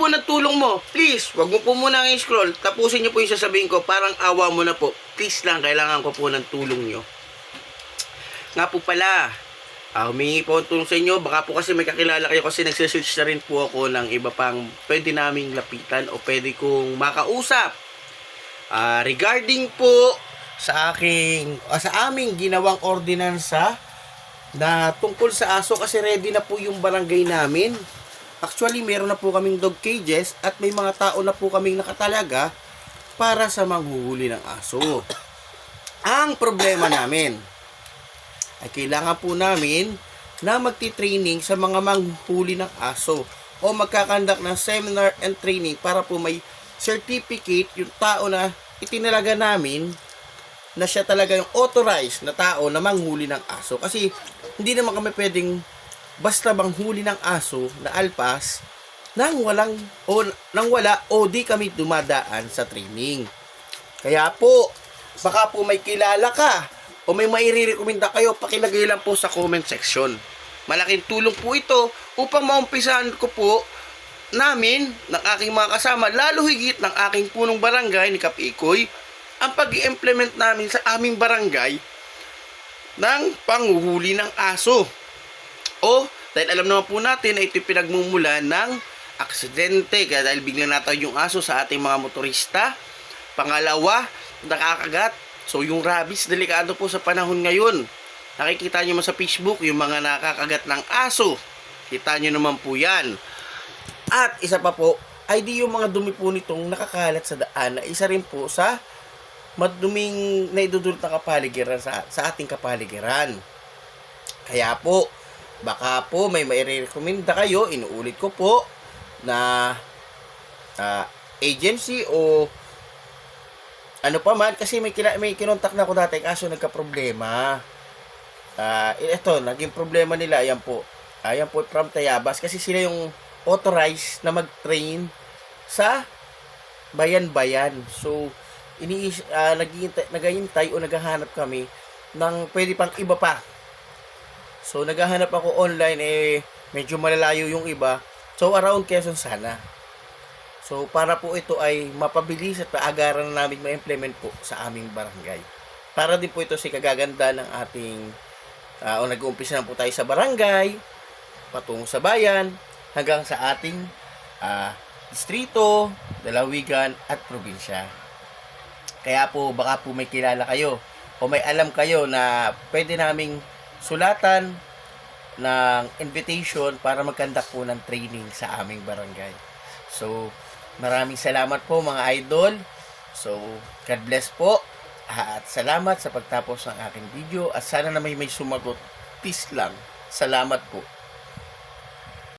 po ng tulong mo. Please, wag mo po muna i-scroll. Tapusin niyo po yung sasabihin ko. Parang awa mo na po. Please lang, kailangan ko po ng tulong niyo. Nga po pala, humingi po ang tulong sa inyo. Baka po kasi may kakilala kayo kasi nagsisearch na rin po ako ng iba pang pwede naming lapitan o pwede kong makausap. Regarding po sa aming ginawang ordinansa na tungkol sa aso kasi ready na po yung barangay namin. Actually, meron na po kaming dog cages at may mga tao na po kaming nakatalaga para sa manghuhuli ng aso. Ang problema namin ay kailangan po namin na magti-training sa mga manghuli ng aso o magkakandak ng seminar and training para po may certificate yung tao na itinalaga namin na siya talaga yung authorized na tao na manghuli ng aso. Kasi hindi naman kami pwedeng basta manghuli ng aso na alpas nang wala o di kami dumadaan sa training. Kaya po, baka po may kilala ka o may mairirekomenda kayo, pakilagay lang po sa comment section. Malaking tulong po ito upang maumpisahan ko po namin, ng aking mga kasama, lalo higit ng aking punong barangay ni Kap Ikoy, ang pag-i-implement namin sa aming barangay ng panghuhuli ng aso. O, dahil alam naman po natin na ito'y pinagmumula ng aksidente, kaya dahil biglang natayo yung aso sa ating mga motorista. Pangalawa, nakakagat. So, yung rabies, delikado po sa panahon ngayon. Nakikita nyo naman sa Facebook, yung mga nakakagat ng aso. Kita nyo naman po yan. At isa pa po, ay di yung mga dumi po nitong nakakalat sa daan na isa rin po sa maduming naidudulot na kapaligiran sa ating kapaligiran. Kaya po, baka po may mairekomenda kayo, inuulit ko po, na agency o ano pa man, kasi may kinontak na ako dati kaso nagka-problema. Ito, naging problema nila, ayan po from Tayabas, kasi sila yung authorized na mag-train sa bayan-bayan. So, naghihintay o naghahanap kami ng pwede pang iba pa. So, naghahanap ako online, medyo malalayo yung iba. So, around Quezon sana. So, para po ito ay mapabilis at paagaran na namin ma-implement po sa aming barangay. Para din po ito si kagaganda ng ating, nag-uumpisa na po tayo sa barangay, patungo sa bayan, hanggang sa ating distrito, dalawigan, at probinsya. Kaya po, baka po may kilala kayo o may alam kayo na pwede naming sulatan ng invitation para magkandak po ng training sa aming barangay. So, maraming salamat po mga idol. So, God bless po. At salamat sa pagtapos ng aking video. At sana na may sumagot. Peace lang. Salamat po.